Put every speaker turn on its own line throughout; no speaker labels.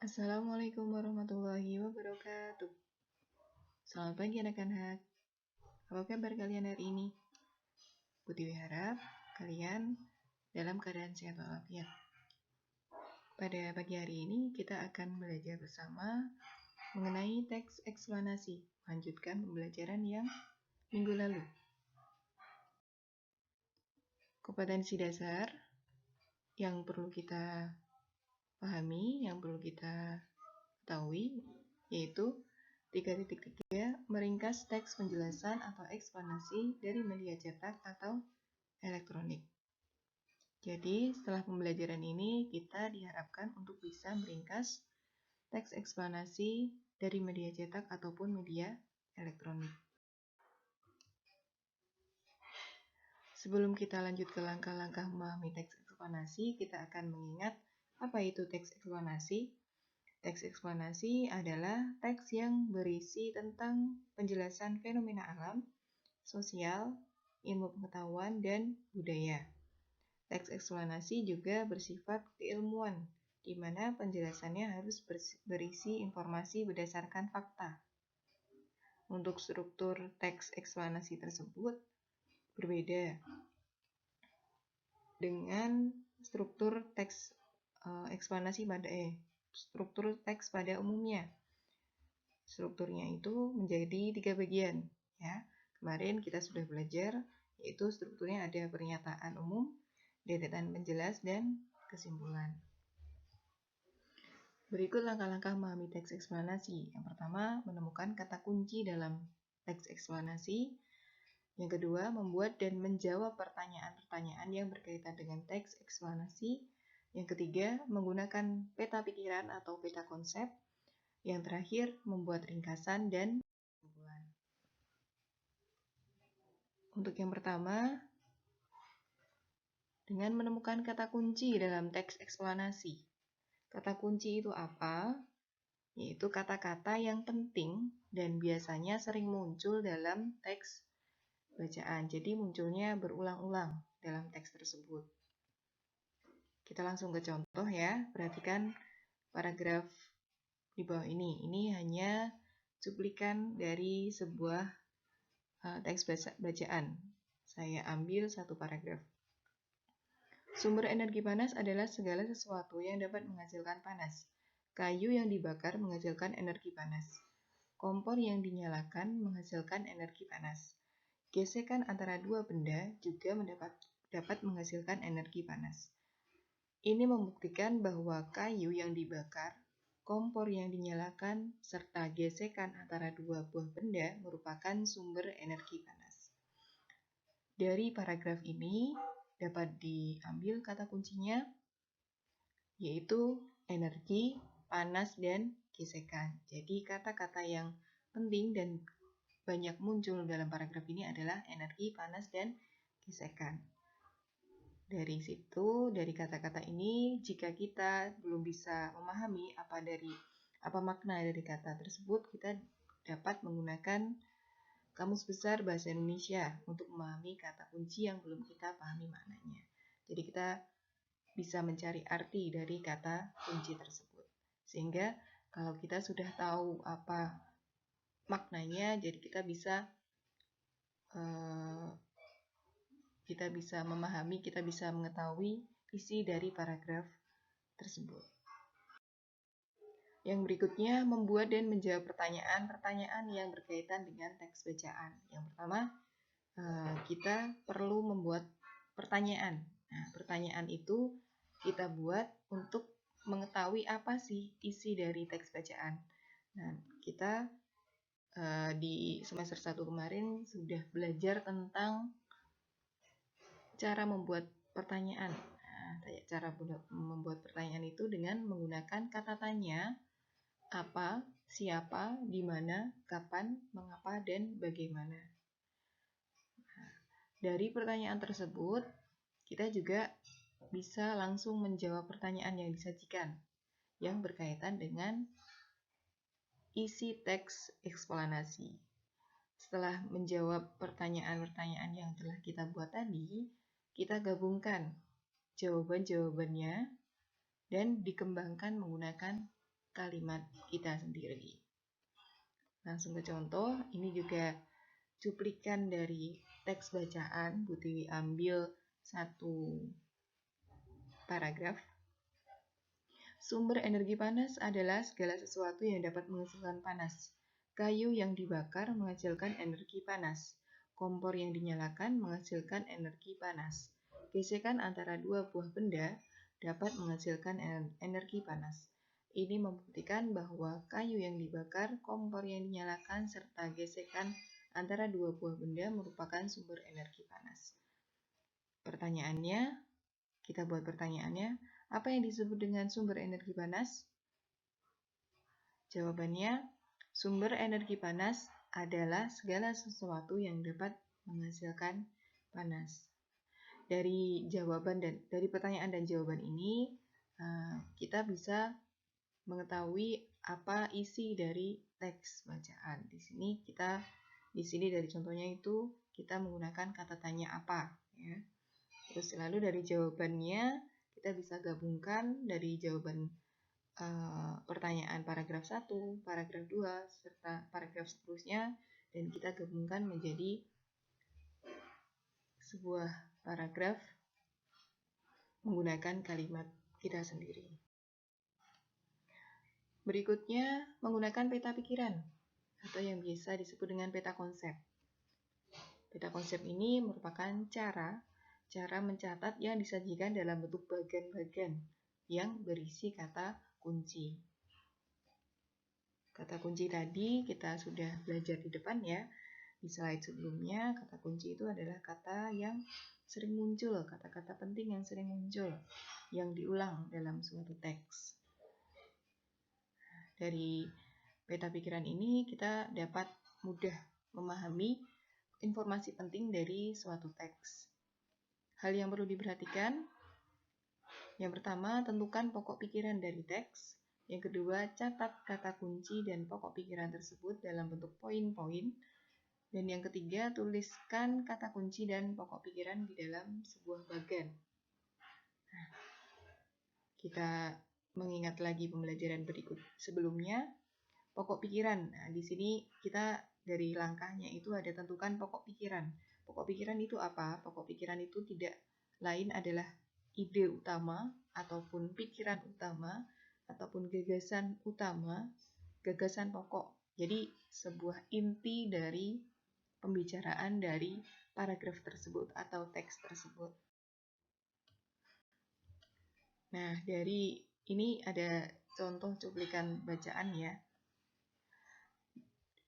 Assalamualaikum warahmatullahi wabarakatuh. Selamat pagi anak-anak. Apa kabar kalian hari ini? Putih harap kalian dalam keadaan sehat walafiat. Pada pagi hari ini kita akan belajar bersama mengenai teks eksplanasi. Lanjutkan pembelajaran yang minggu lalu. Kompetensi dasar yang perlu kita pahami, yang perlu kita ketahui, yaitu 3.3 meringkas teks penjelasan atau eksplanasi dari media cetak atau elektronik. Jadi, setelah pembelajaran ini, kita diharapkan untuk bisa meringkas teks eksplanasi dari media cetak ataupun media elektronik. Sebelum kita lanjut ke langkah-langkah memahami teks eksplanasi, kita akan mengingat apa itu teks eksplanasi. Teks eksplanasi adalah teks yang berisi tentang penjelasan fenomena alam, sosial, ilmu pengetahuan, dan budaya. Teks eksplanasi juga bersifat keilmuan, di mana penjelasannya harus berisi informasi berdasarkan fakta. Untuk struktur teks eksplanasi tersebut berbeda dengan struktur teks eksplanasi struktur teks pada umumnya. Strukturnya itu menjadi 3 bagian, ya. Kemarin kita sudah belajar, yaitu strukturnya ada pernyataan umum, deretan penjelas, dan kesimpulan. Berikut langkah-langkah memahami teks eksplanasi. Yang pertama, menemukan kata kunci dalam teks eksplanasi. Yang kedua, membuat dan menjawab pertanyaan-pertanyaan yang berkaitan dengan teks eksplanasi. Yang ketiga, menggunakan peta pikiran atau peta konsep. Yang terakhir, membuat ringkasan dan kesimpulan. Untuk yang pertama, dengan menemukan kata kunci dalam teks eksplanasi. Kata kunci itu apa? Yaitu kata-kata yang penting dan biasanya sering muncul dalam teks bacaan. Jadi munculnya berulang-ulang dalam teks tersebut. Kita langsung ke contoh ya. Perhatikan paragraf di bawah ini. Ini hanya cuplikan dari sebuah teks bacaan. Saya ambil satu paragraf. Sumber energi panas adalah segala sesuatu yang dapat menghasilkan panas. Kayu yang dibakar menghasilkan energi panas. Kompor yang dinyalakan menghasilkan energi panas. Gesekan antara dua benda juga dapat menghasilkan energi panas. Ini membuktikan bahwa kayu yang dibakar, kompor yang dinyalakan, serta gesekan antara dua buah benda merupakan sumber energi panas. Dari paragraf ini dapat diambil kata kuncinya, yaitu energi, panas, dan gesekan. Jadi kata-kata yang penting dan banyak muncul dalam paragraf ini adalah energi, panas, dan gesekan. Dari situ, dari kata-kata ini, jika kita belum bisa memahami apa makna dari kata tersebut, kita dapat menggunakan Kamus Besar Bahasa Indonesia untuk memahami kata kunci yang belum kita pahami maknanya. Jadi kita bisa mencari arti dari kata kunci tersebut. Sehingga kalau kita sudah tahu apa maknanya, jadi kita bisa memahami, kita bisa mengetahui isi dari paragraf tersebut. Yang berikutnya, membuat dan menjawab pertanyaan-pertanyaan yang berkaitan dengan teks bacaan. Yang pertama, kita perlu membuat pertanyaan. Nah, pertanyaan itu kita buat untuk mengetahui apa sih isi dari teks bacaan. Nah, kita di semester 1 kemarin sudah belajar tentang cara membuat pertanyaan. Nah, cara membuat pertanyaan itu dengan menggunakan kata tanya, apa, siapa, di mana, kapan, mengapa, dan bagaimana. Nah, dari pertanyaan tersebut, kita juga bisa langsung menjawab pertanyaan yang disajikan yang berkaitan dengan isi teks eksplanasi. Setelah menjawab pertanyaan-pertanyaan yang telah kita buat tadi, kita gabungkan jawaban-jawabannya dan dikembangkan menggunakan kalimat kita sendiri. Langsung ke contoh, ini juga cuplikan dari teks bacaan. Bu Tiwi ambil satu paragraf. Sumber energi panas adalah segala sesuatu yang dapat menghasilkan panas. Kayu yang dibakar menghasilkan energi panas. Kompor yang dinyalakan menghasilkan energi panas. Gesekan antara dua buah benda dapat menghasilkan energi panas. Ini membuktikan bahwa kayu yang dibakar, kompor yang dinyalakan, serta gesekan antara dua buah benda merupakan sumber energi panas. Pertanyaannya, kita buat pertanyaannya, apa yang disebut dengan sumber energi panas? Jawabannya, sumber energi panas adalah segala sesuatu yang dapat menghasilkan panas. Dari pertanyaan dan jawaban ini, kita bisa mengetahui apa isi dari teks bacaan. Di sini dari contohnya itu kita menggunakan kata tanya apa, ya. Terus lalu dari jawabannya kita bisa gabungkan dari jawaban pertanyaan paragraf 1, paragraf 2, serta paragraf seterusnya, dan kita gabungkan menjadi sebuah paragraf menggunakan kalimat kita sendiri. Berikutnya, menggunakan peta pikiran atau yang biasa disebut dengan peta konsep. Peta konsep ini merupakan cara mencatat yang disajikan dalam bentuk bagan-bagan yang berisi kata kunci. Kata kunci tadi kita sudah belajar di depan, ya. Di slide sebelumnya, kata kunci itu adalah kata yang sering muncul, kata-kata penting yang sering muncul, yang diulang dalam suatu teks. Dari peta pikiran ini kita dapat mudah memahami informasi penting dari suatu teks. Hal yang perlu diperhatikan, yang pertama, tentukan pokok pikiran dari teks. Yang kedua, catat kata kunci dan pokok pikiran tersebut dalam bentuk poin-poin. Dan yang ketiga, tuliskan kata kunci dan pokok pikiran di dalam sebuah bagan. Nah, kita mengingat lagi pembelajaran berikut sebelumnya, pokok pikiran. Nah, di sini kita dari langkahnya itu ada tentukan pokok pikiran. Pokok pikiran itu apa? Pokok pikiran itu tidak lain adalah ide utama ataupun pikiran utama ataupun gagasan utama, gagasan pokok. Jadi sebuah inti dari pembicaraan dari paragraf tersebut atau teks tersebut. Nah, dari ini ada contoh cuplikan bacaan, ya.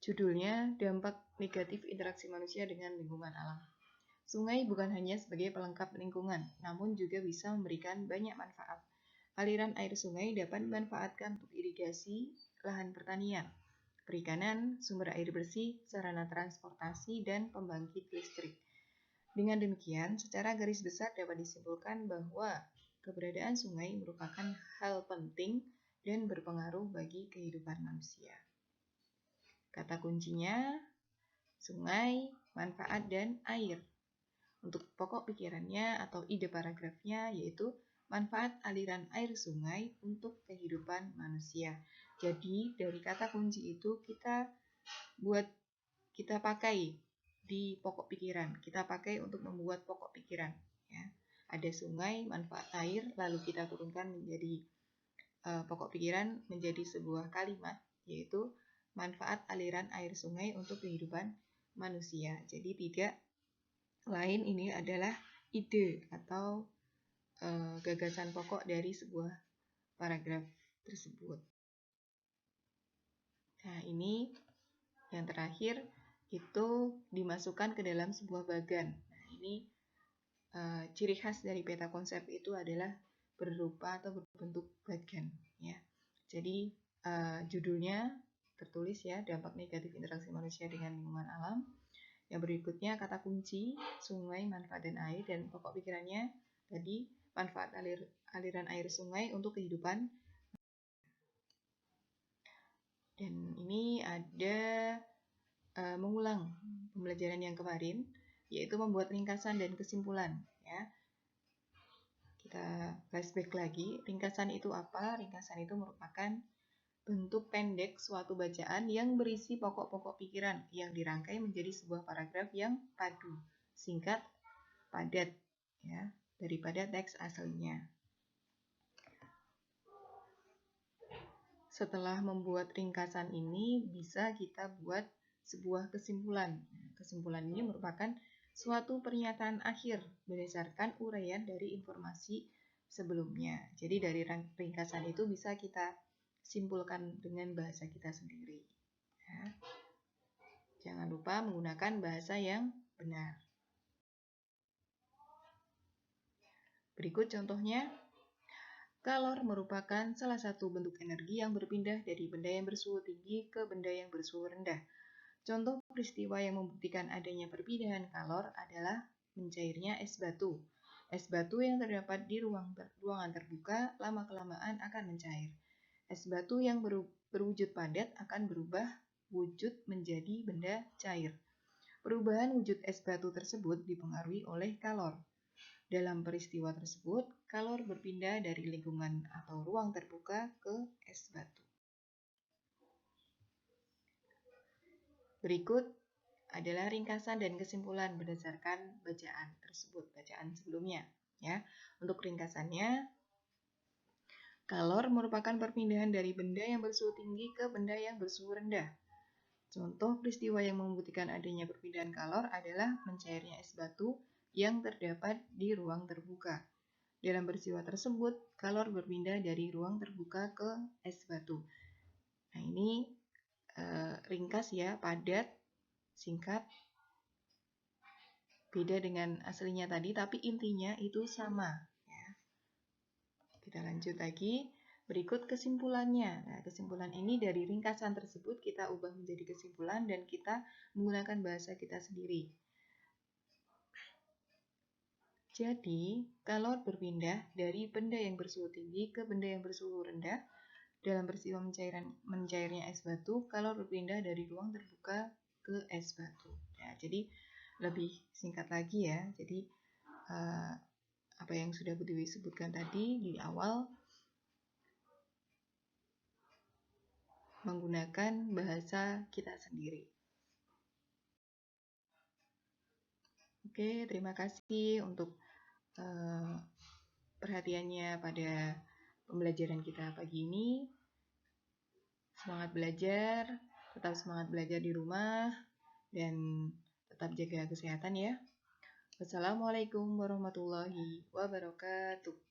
Judulnya, Dampak Negatif Interaksi Manusia dengan Lingkungan Alam. Sungai bukan hanya sebagai pelengkap lingkungan, namun juga bisa memberikan banyak manfaat. Aliran air sungai dapat dimanfaatkan untuk irigasi, lahan pertanian, perikanan, sumber air bersih, sarana transportasi, dan pembangkit listrik. Dengan demikian, secara garis besar dapat disimpulkan bahwa keberadaan sungai merupakan hal penting dan berpengaruh bagi kehidupan manusia. Kata kuncinya, sungai, manfaat, dan air. Untuk pokok pikirannya atau ide paragrafnya yaitu manfaat aliran air sungai untuk kehidupan manusia. Jadi dari kata kunci itu kita pakai di pokok pikiran. Kita pakai untuk membuat pokok pikiran, ya. Ada sungai, manfaat air, lalu kita turunkan menjadi pokok pikiran menjadi sebuah kalimat, yaitu manfaat aliran air sungai untuk kehidupan manusia. Jadi tidak lain, ini adalah ide atau gagasan pokok dari sebuah paragraf tersebut. Nah, ini yang terakhir itu dimasukkan ke dalam sebuah bagan. Nah, ini ciri khas dari peta konsep itu adalah berupa atau berbentuk bagan, ya. Jadi judulnya tertulis, ya, dampak negatif interaksi manusia dengan lingkungan alam. Yang berikutnya kata kunci, sungai, manfaat, dan air, dan pokok pikirannya tadi manfaat aliran air sungai untuk kehidupan. Dan ini ada mengulang pembelajaran yang kemarin, yaitu membuat ringkasan dan kesimpulan, ya. Kita flashback lagi, ringkasan itu apa? Ringkasan itu merupakan bentuk pendek suatu bacaan yang berisi pokok-pokok pikiran yang dirangkai menjadi sebuah paragraf yang padu, singkat, padat, ya, daripada teks aslinya. Setelah membuat ringkasan ini, bisa kita buat sebuah kesimpulan. Kesimpulan ini merupakan suatu pernyataan akhir berdasarkan uraian dari informasi sebelumnya. Jadi dari ringkasan itu bisa kita simpulkan dengan bahasa kita sendiri. Ya. Jangan lupa menggunakan bahasa yang benar. Berikut contohnya. Kalor merupakan salah satu bentuk energi yang berpindah dari benda yang bersuhu tinggi ke benda yang bersuhu rendah. Contoh peristiwa yang membuktikan adanya perpindahan kalor adalah mencairnya es batu. Es batu yang terdapat di ruangan terbuka lama-kelamaan akan mencair. Es batu yang berwujud padat akan berubah wujud menjadi benda cair. Perubahan wujud es batu tersebut dipengaruhi oleh kalor. Dalam peristiwa tersebut, kalor berpindah dari lingkungan atau ruang terbuka ke es batu. Berikut adalah ringkasan dan kesimpulan berdasarkan bacaan tersebut, bacaan sebelumnya. Ya, untuk ringkasannya, kalor merupakan perpindahan dari benda yang bersuhu tinggi ke benda yang bersuhu rendah. Contoh peristiwa yang membuktikan adanya perpindahan kalor adalah mencairnya es batu yang terdapat di ruang terbuka. Dalam peristiwa tersebut, kalor berpindah dari ruang terbuka ke es batu. Nah, ini ringkas ya, padat, singkat, beda dengan aslinya tadi, tapi intinya itu sama. Ya. Kita lanjut lagi. Berikut kesimpulannya. Nah, kesimpulan ini dari ringkasan tersebut kita ubah menjadi kesimpulan dan kita menggunakan bahasa kita sendiri. Jadi, kalor berpindah dari benda yang bersuhu tinggi ke benda yang bersuhu rendah. Dalam peristiwa mencairnya es batu, kalor berpindah dari ruang terbuka ke es batu. Ya, jadi lebih singkat lagi ya. Jadi apa yang sudah Bu Dewi sebutkan tadi di awal, menggunakan bahasa kita sendiri. Oke, terima kasih untuk perhatiannya pada pembelajaran kita pagi ini. Semangat belajar, tetap semangat belajar di rumah, dan tetap jaga kesehatan ya. Wassalamualaikum warahmatullahi wabarakatuh.